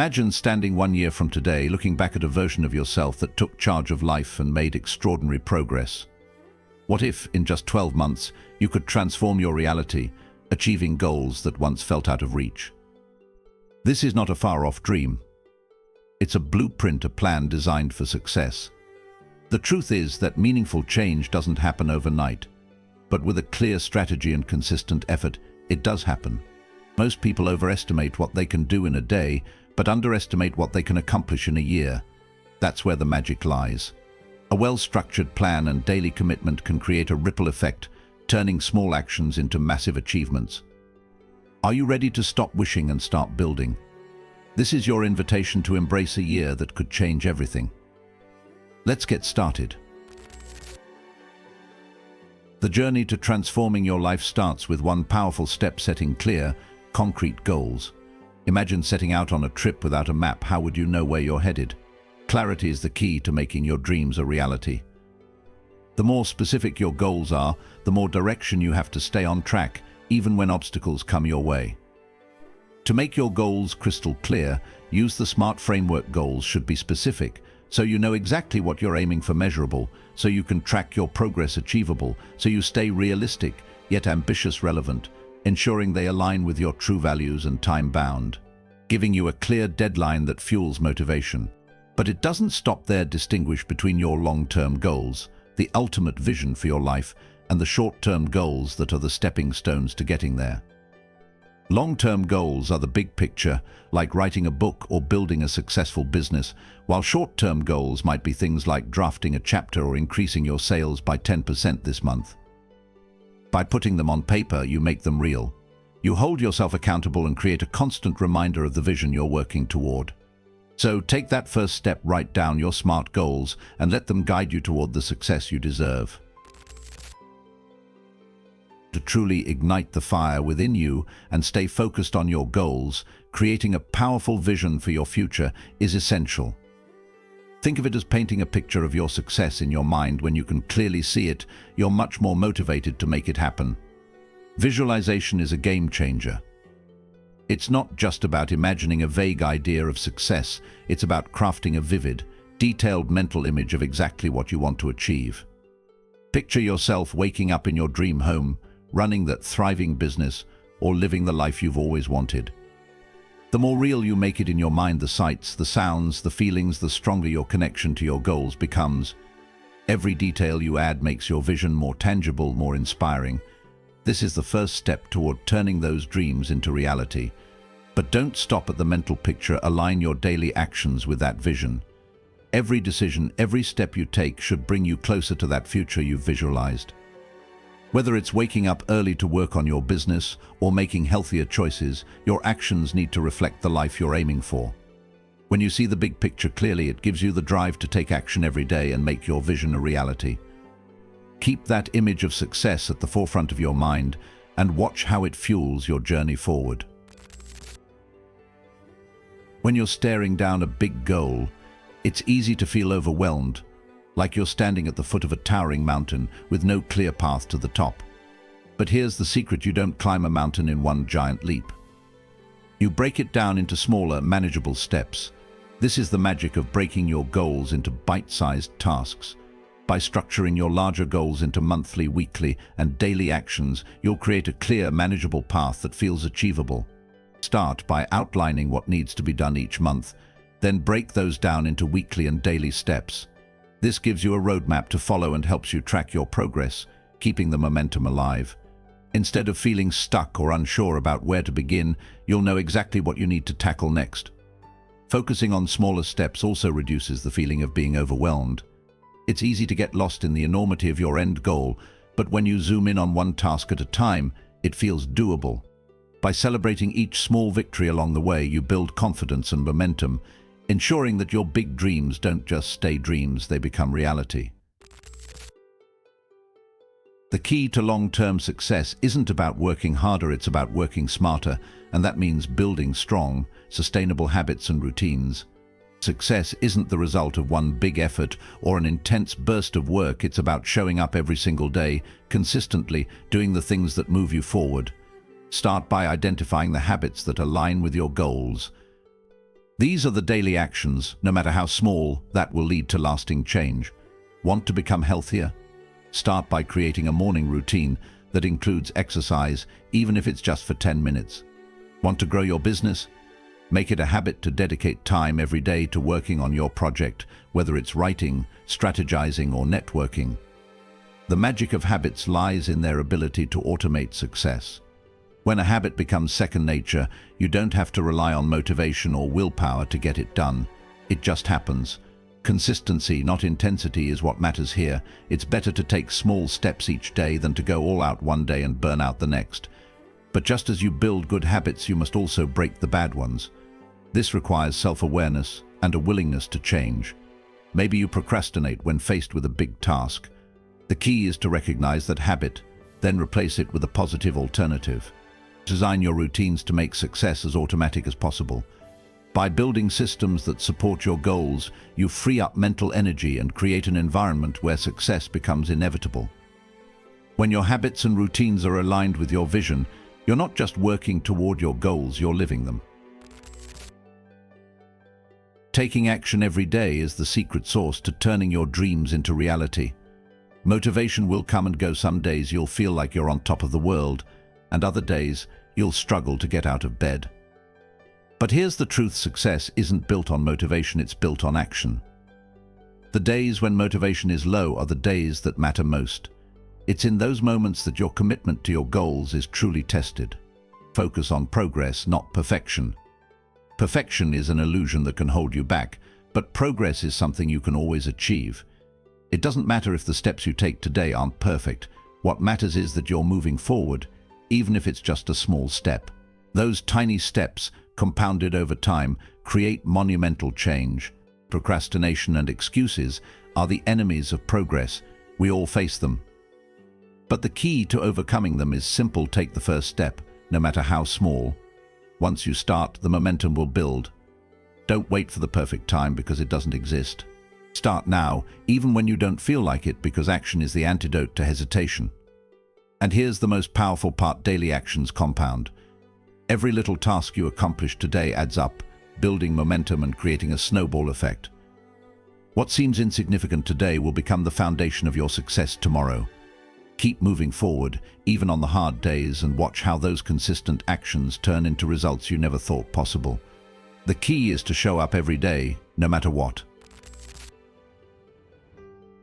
Imagine standing 1 year from today, looking back at a version of yourself that took charge of life and made extraordinary progress. What if, in just 12 months, you could transform your reality, achieving goals that once felt out of reach? This is not a far-off dream. It's a blueprint, a plan designed for success. The truth is that meaningful change doesn't happen overnight, but with a clear strategy and consistent effort, it does happen. Most people overestimate what they can do in a day, but underestimate what they can accomplish in a year. That's where the magic lies. A well-structured plan and daily commitment can create a ripple effect, turning small actions into massive achievements. Are you ready to stop wishing and start building? This is your invitation to embrace a year that could change everything. Let's get started. The journey to transforming your life starts with one powerful step: setting clear, concrete goals. Imagine setting out on a trip without a map. How would you know where you're headed? Clarity is the key to making your dreams a reality. The more specific your goals are, the more direction you have to stay on track, even when obstacles come your way. To make your goals crystal clear, use the SMART framework. Goals should be specific, so you know exactly what you're aiming for; measurable, so you can track your progress; achievable, so you stay realistic, yet ambitious; relevant, ensuring they align with your true values; and time-bound, giving you a clear deadline that fuels motivation. But it doesn't stop there. Distinguish between your long-term goals, the ultimate vision for your life, and the short-term goals that are the stepping stones to getting there. Long-term goals are the big picture, like writing a book or building a successful business, while short-term goals might be things like drafting a chapter or increasing your sales by 10% this month. By putting them on paper, you make them real. You hold yourself accountable and create a constant reminder of the vision you're working toward. So take that first step, write down your SMART goals, and let them guide you toward the success you deserve. To truly ignite the fire within you and stay focused on your goals, creating a powerful vision for your future is essential. Think of it as painting a picture of your success in your mind. When you can clearly see it, you're much more motivated to make it happen. Visualization is a game changer. It's not just about imagining a vague idea of success, it's about crafting a vivid, detailed mental image of exactly what you want to achieve. Picture yourself waking up in your dream home, running that thriving business, or living the life you've always wanted. The more real you make it in your mind, the sights, the sounds, the feelings, the stronger your connection to your goals becomes. Every detail you add makes your vision more tangible, more inspiring. This is the first step toward turning those dreams into reality. But don't stop at the mental picture. Align your daily actions with that vision. Every decision, every step you take should bring you closer to that future you've visualized. Whether it's waking up early to work on your business or making healthier choices, your actions need to reflect the life you're aiming for. When you see the big picture clearly, it gives you the drive to take action every day and make your vision a reality. Keep that image of success at the forefront of your mind and watch how it fuels your journey forward. When you're staring down a big goal, it's easy to feel overwhelmed, like you're standing at the foot of a towering mountain with no clear path to the top. But here's the secret: you don't climb a mountain in one giant leap. You break it down into smaller, manageable steps. This is the magic of breaking your goals into bite-sized tasks. By structuring your larger goals into monthly, weekly, and daily actions, you'll create a clear, manageable path that feels achievable. Start by outlining what needs to be done each month, then break those down into weekly and daily steps. This gives you a roadmap to follow and helps you track your progress, keeping the momentum alive. Instead of feeling stuck or unsure about where to begin, you'll know exactly what you need to tackle next. Focusing on smaller steps also reduces the feeling of being overwhelmed. It's easy to get lost in the enormity of your end goal, but when you zoom in on one task at a time, it feels doable. By celebrating each small victory along the way, you build confidence and momentum, ensuring that your big dreams don't just stay dreams, they become reality. The key to long-term success isn't about working harder, it's about working smarter, and that means building strong, sustainable habits and routines. Success isn't the result of one big effort or an intense burst of work. It's about showing up every single day, consistently doing the things that move you forward. Start by identifying the habits that align with your goals. These are the daily actions, no matter how small, that will lead to lasting change. Want to become healthier? Start by creating a morning routine that includes exercise, even if it's just for 10 minutes. Want to grow your business? Make it a habit to dedicate time every day to working on your project, whether it's writing, strategizing, or networking. The magic of habits lies in their ability to automate success. When a habit becomes second nature, you don't have to rely on motivation or willpower to get it done. It just happens. Consistency, not intensity, is what matters here. It's better to take small steps each day than to go all out one day and burn out the next. But just as you build good habits, you must also break the bad ones. This requires self-awareness and a willingness to change. Maybe you procrastinate when faced with a big task. The key is to recognize that habit, then replace it with a positive alternative. Design your routines to make success as automatic as possible. By building systems that support your goals, you free up mental energy and create an environment where success becomes inevitable. When your habits and routines are aligned with your vision, you're not just working toward your goals, you're living them. Taking action every day is the secret sauce to turning your dreams into reality. Motivation will come and go. Some days you'll feel like you're on top of the world, and other days you'll struggle to get out of bed. But here's the truth: success isn't built on motivation, it's built on action. The days when motivation is low are the days that matter most. It's in those moments that your commitment to your goals is truly tested. Focus on progress, not perfection. Perfection is an illusion that can hold you back, but progress is something you can always achieve. It doesn't matter if the steps you take today aren't perfect. What matters is that you're moving forward, even if it's just a small step. Those tiny steps, compounded over time, create monumental change. Procrastination and excuses are the enemies of progress. We all face them. But the key to overcoming them is simple: take the first step, no matter how small. Once you start, the momentum will build. Don't wait for the perfect time, because it doesn't exist. Start now, even when you don't feel like it, because action is the antidote to hesitation. And here's the most powerful part: daily actions compound. Every little task you accomplish today adds up, building momentum and creating a snowball effect. What seems insignificant today will become the foundation of your success tomorrow. Keep moving forward, even on the hard days, and watch how those consistent actions turn into results you never thought possible. The key is to show up every day, no matter what.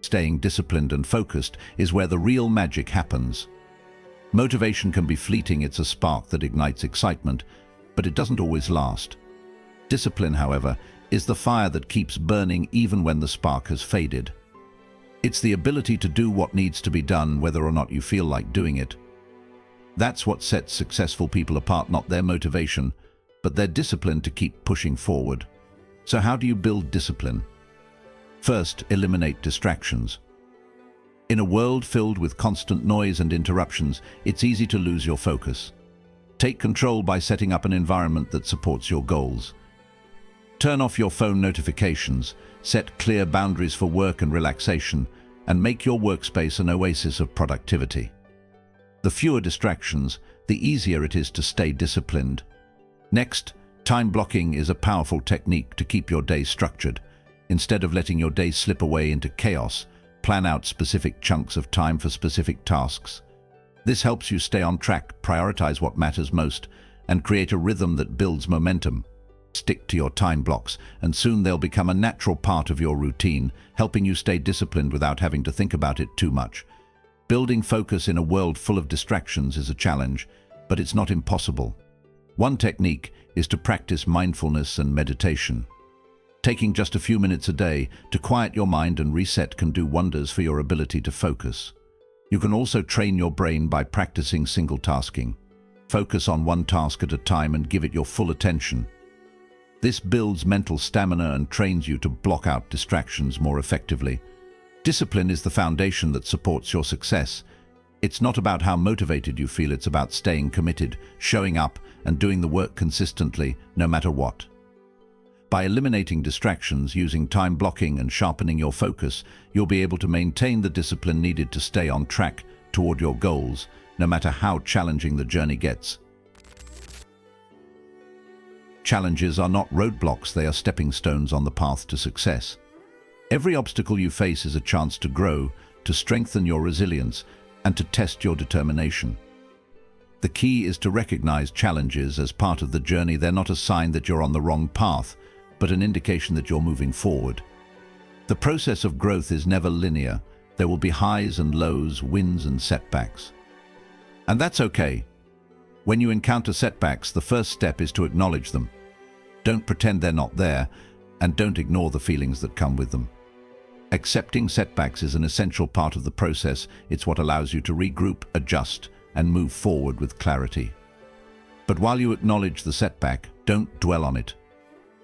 Staying disciplined and focused is where the real magic happens. Motivation can be fleeting, it's a spark that ignites excitement, but it doesn't always last. Discipline, however, is the fire that keeps burning even when the spark has faded. It's the ability to do what needs to be done, whether or not you feel like doing it. That's what sets successful people apart, not their motivation, but their discipline to keep pushing forward. So how do you build discipline? First, eliminate distractions. In a world filled with constant noise and interruptions, it's easy to lose your focus. Take control by setting up an environment that supports your goals. Turn off your phone notifications, set clear boundaries for work and relaxation, and make your workspace an oasis of productivity. The fewer distractions, the easier it is to stay disciplined. Next, time blocking is a powerful technique to keep your day structured. Instead of letting your day slip away into chaos, plan out specific chunks of time for specific tasks. This helps you stay on track, prioritize what matters most, and create a rhythm that builds momentum. Stick to your time blocks, and soon they'll become a natural part of your routine, helping you stay disciplined without having to think about it too much. Building focus in a world full of distractions is a challenge, but it's not impossible. One technique is to practice mindfulness and meditation. Taking just a few minutes a day to quiet your mind and reset can do wonders for your ability to focus. You can also train your brain by practicing single tasking. Focus on one task at a time and give it your full attention. This builds mental stamina and trains you to block out distractions more effectively. Discipline is the foundation that supports your success. It's not about how motivated you feel, it's about staying committed, showing up, and doing the work consistently, no matter what. By eliminating distractions, using time blocking, and sharpening your focus, you'll be able to maintain the discipline needed to stay on track toward your goals, no matter how challenging the journey gets. Challenges are not roadblocks, they are stepping stones on the path to success. Every obstacle you face is a chance to grow, to strengthen your resilience, and to test your determination. The key is to recognize challenges as part of the journey. They're not a sign that you're on the wrong path, but an indication that you're moving forward. The process of growth is never linear. There will be highs and lows, wins and setbacks. And that's okay. When you encounter setbacks, the first step is to acknowledge them. Don't pretend they're not there, and don't ignore the feelings that come with them. Accepting setbacks is an essential part of the process. It's what allows you to regroup, adjust, and move forward with clarity. But while you acknowledge the setback, don't dwell on it.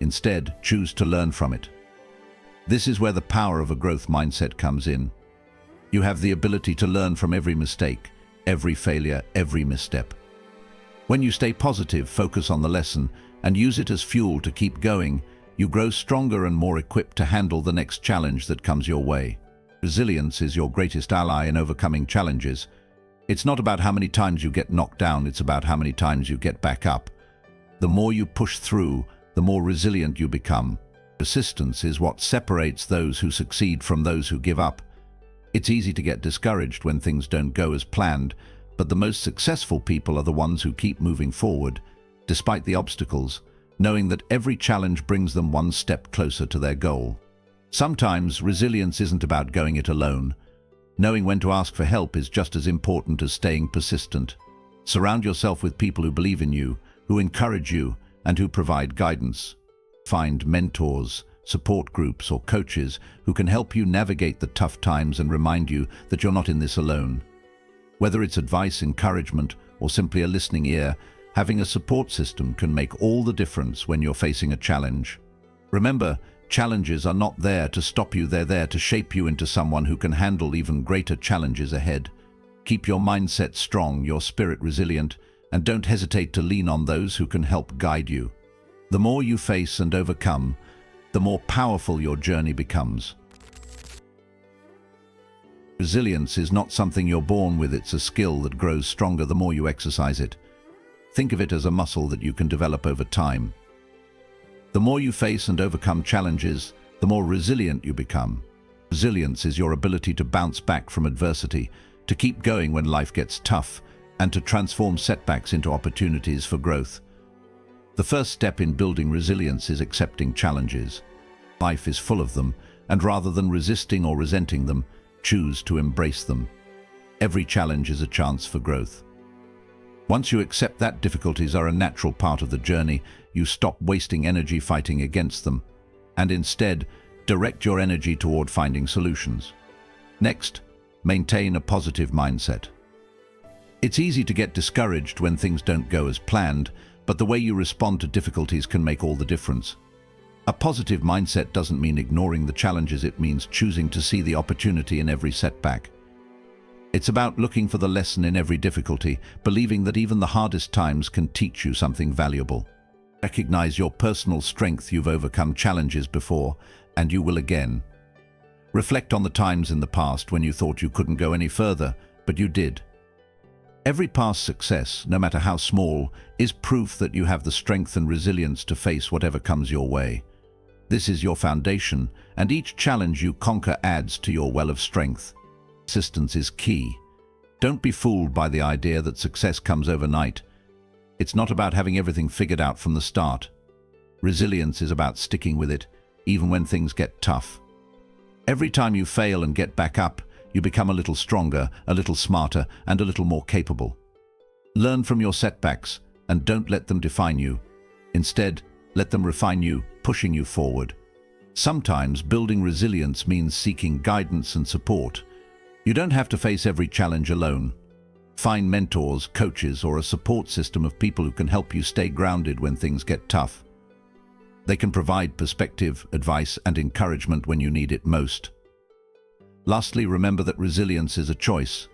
Instead, choose to learn from it. This is where the power of a growth mindset comes in. You have the ability to learn from every mistake, every failure, every misstep. When you stay positive, focus on the lesson, and use it as fuel to keep going, you grow stronger and more equipped to handle the next challenge that comes your way. Resilience is your greatest ally in overcoming challenges. It's not about how many times you get knocked down, it's about how many times you get back up. The more you push through, the more resilient you become. Persistence is what separates those who succeed from those who give up. It's easy to get discouraged when things don't go as planned, but the most successful people are the ones who keep moving forward, despite the obstacles, knowing that every challenge brings them one step closer to their goal. Sometimes resilience isn't about going it alone. Knowing when to ask for help is just as important as staying persistent. Surround yourself with people who believe in you, who encourage you, and who provide guidance. Find mentors, support groups, or coaches who can help you navigate the tough times and remind you that you're not in this alone. Whether it's advice, encouragement, or simply a listening ear, having a support system can make all the difference when you're facing a challenge. Remember, challenges are not there to stop you, they're there to shape you into someone who can handle even greater challenges ahead. Keep your mindset strong, your spirit resilient, and don't hesitate to lean on those who can help guide you. The more you face and overcome, the more powerful your journey becomes. Resilience is not something you're born with, it's a skill that grows stronger the more you exercise it. Think of it as a muscle that you can develop over time. The more you face and overcome challenges, the more resilient you become. Resilience is your ability to bounce back from adversity, to keep going when life gets tough, and to transform setbacks into opportunities for growth. The first step in building resilience is accepting challenges. Life is full of them, and rather than resisting or resenting them, choose to embrace them. Every challenge is a chance for growth. Once you accept that difficulties are a natural part of the journey, you stop wasting energy fighting against them, and instead direct your energy toward finding solutions. Next, maintain a positive mindset. It's easy to get discouraged when things don't go as planned, but the way you respond to difficulties can make all the difference. A positive mindset doesn't mean ignoring the challenges, it means choosing to see the opportunity in every setback. It's about looking for the lesson in every difficulty, believing that even the hardest times can teach you something valuable. Recognize your personal strength. You've overcome challenges before, and you will again. Reflect on the times in the past when you thought you couldn't go any further, but you did. Every past success, no matter how small, is proof that you have the strength and resilience to face whatever comes your way. This is your foundation, and each challenge you conquer adds to your well of strength. Persistence is key. Don't be fooled by the idea that success comes overnight. It's not about having everything figured out from the start. Resilience is about sticking with it, even when things get tough. Every time you fail and get back up, you become a little stronger, a little smarter, and a little more capable. Learn from your setbacks, and don't let them define you. Instead, let them refine you, pushing you forward. Sometimes building resilience means seeking guidance and support. You don't have to face every challenge alone. Find mentors, coaches, or a support system of people who can help you stay grounded when things get tough. They can provide perspective, advice, and encouragement when you need it most. Lastly, remember that resilience is a choice.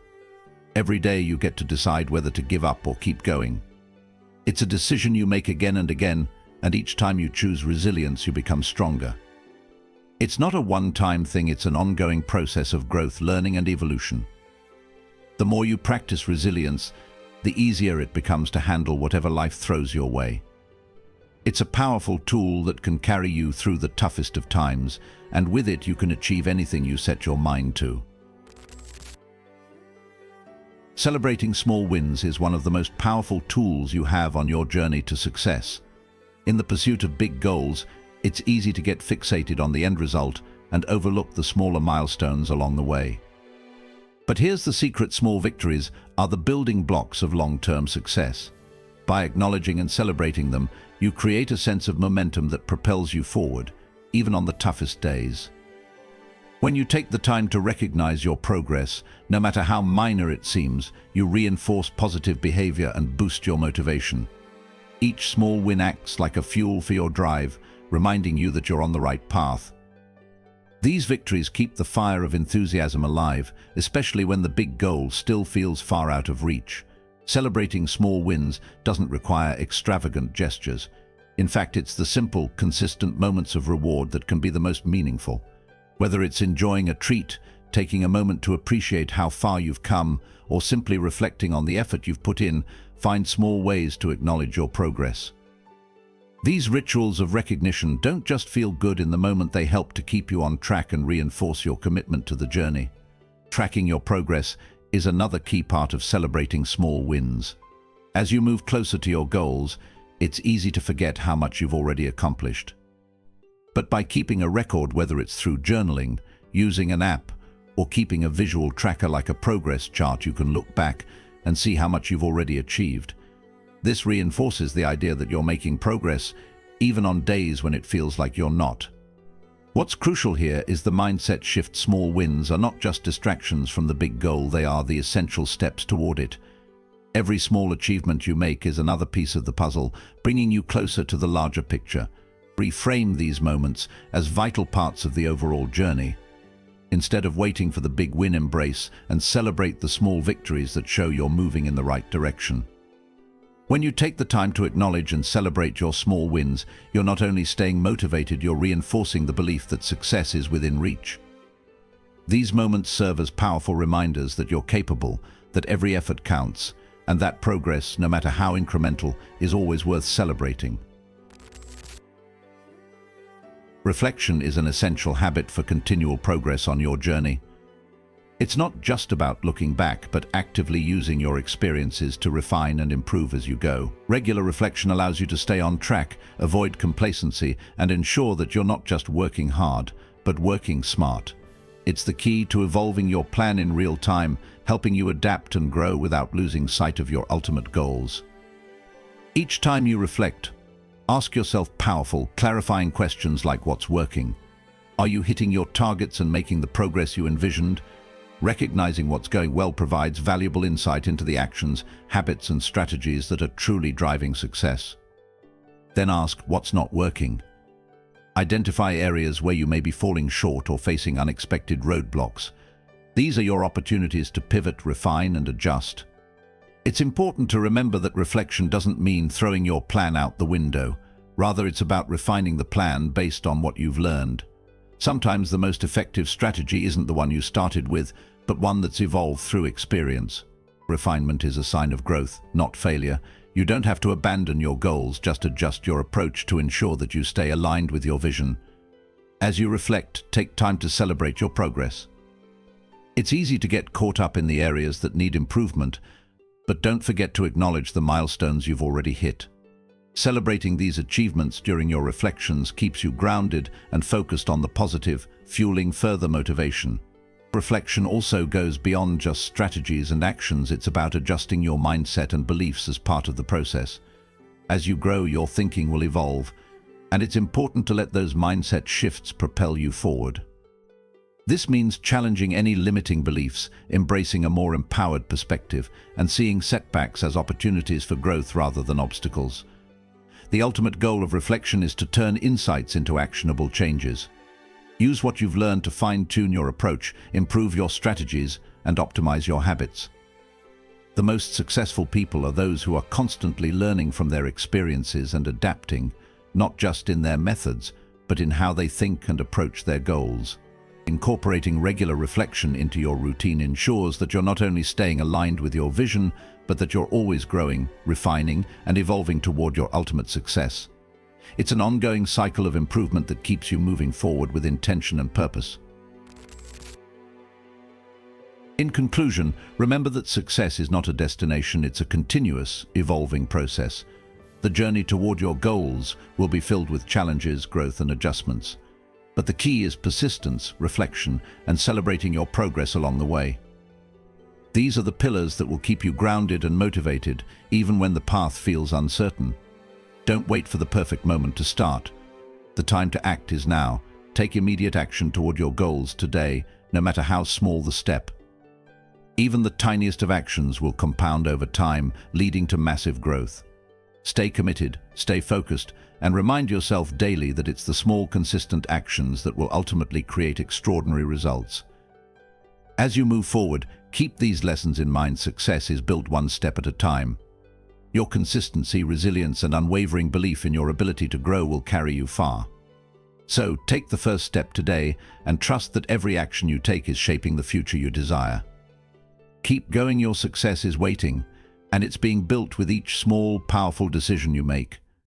Every day you get to decide whether to give up or keep going. It's a decision you make again and again, and each time you choose resilience, you become stronger. It's not a one-time thing, it's an ongoing process of growth, learning, and evolution. The more you practice resilience, the easier it becomes to handle whatever life throws your way. It's a powerful tool that can carry you through the toughest of times, and with it you can achieve anything you set your mind to. Celebrating small wins is one of the most powerful tools you have on your journey to success. In the pursuit of big goals, it's easy to get fixated on the end result and overlook the smaller milestones along the way. But here's the secret: small victories are the building blocks of long-term success. By acknowledging and celebrating them, you create a sense of momentum that propels you forward, even on the toughest days. When you take the time to recognize your progress, no matter how minor it seems, you reinforce positive behavior and boost your motivation. Each small win acts like a fuel for your drive, reminding you that you're on the right path. These victories keep the fire of enthusiasm alive, especially when the big goal still feels far out of reach. Celebrating small wins doesn't require extravagant gestures. In fact, it's the simple, consistent moments of reward that can be the most meaningful. Whether it's enjoying a treat, taking a moment to appreciate how far you've come, or simply reflecting on the effort you've put in, find small ways to acknowledge your progress. These rituals of recognition don't just feel good in the moment, they help to keep you on track and reinforce your commitment to the journey. Tracking your progress is another key part of celebrating small wins. As you move closer to your goals, it's easy to forget how much you've already accomplished. But by keeping a record, whether it's through journaling, using an app, or keeping a visual tracker like a progress chart, you can look back and see how much you've already achieved. This reinforces the idea that you're making progress, even on days when it feels like you're not. What's crucial here is the mindset shift. Small wins are not just distractions from the big goal, they are the essential steps toward it. Every small achievement you make is another piece of the puzzle, bringing you closer to the larger picture. Reframe these moments as vital parts of the overall journey. Instead of waiting for the big win, embrace and celebrate the small victories that show you're moving in the right direction. When you take the time to acknowledge and celebrate your small wins, you're not only staying motivated, you're reinforcing the belief that success is within reach. These moments serve as powerful reminders that you're capable, that every effort counts, and that progress, no matter how incremental, is always worth celebrating. Reflection is an essential habit for continual progress on your journey. It's not just about looking back, but actively using your experiences to refine and improve as you go. Regular reflection allows you to stay on track, avoid complacency, and ensure that you're not just working hard, but working smart. It's the key to evolving your plan in real time, helping you adapt and grow without losing sight of your ultimate goals. Each time you reflect, ask yourself powerful, clarifying questions like: what's working? Are you hitting your targets and making the progress you envisioned? Recognizing what's going well provides valuable insight into the actions, habits, and strategies that are truly driving success. Then ask, what's not working? Identify areas where you may be falling short or facing unexpected roadblocks. These are your opportunities to pivot, refine, and adjust. It's important to remember that reflection doesn't mean throwing your plan out the window. Rather, it's about refining the plan based on what you've learned. Sometimes the most effective strategy isn't the one you started with, but one that's evolved through experience. Refinement is a sign of growth, not failure. You don't have to abandon your goals, just adjust your approach to ensure that you stay aligned with your vision. As you reflect, take time to celebrate your progress. It's easy to get caught up in the areas that need improvement, but don't forget to acknowledge the milestones you've already hit. Celebrating these achievements during your reflections keeps you grounded and focused on the positive, fueling further motivation. Reflection also goes beyond just strategies and actions. It's about adjusting your mindset and beliefs as part of the process. As you grow, your thinking will evolve, and it's important to let those mindset shifts propel you forward. This means challenging any limiting beliefs, embracing a more empowered perspective, and seeing setbacks as opportunities for growth rather than obstacles. The ultimate goal of reflection is to turn insights into actionable changes. Use what you've learned to fine-tune your approach, improve your strategies, and optimize your habits. The most successful people are those who are constantly learning from their experiences and adapting, not just in their methods, but in how they think and approach their goals. Incorporating regular reflection into your routine ensures that you're not only staying aligned with your vision, but that you're always growing, refining, and evolving toward your ultimate success. It's an ongoing cycle of improvement that keeps you moving forward with intention and purpose. In conclusion, remember that success is not a destination, it's a continuous, evolving process. The journey toward your goals will be filled with challenges, growth, and adjustments. But the key is persistence, reflection, and celebrating your progress along the way. These are the pillars that will keep you grounded and motivated, even when the path feels uncertain. Don't wait for the perfect moment to start. The time to act is now. Take immediate action toward your goals today, no matter how small the step. Even the tiniest of actions will compound over time, leading to massive growth. Stay committed, stay focused, and remind yourself daily that it's the small, consistent actions that will ultimately create extraordinary results. As you move forward, keep these lessons in mind. Success is built one step at a time. Your consistency, resilience, and unwavering belief in your ability to grow will carry you far. So, take the first step today and trust that every action you take is shaping the future you desire. Keep going, your success is waiting, and it's being built with each small, powerful decision you make.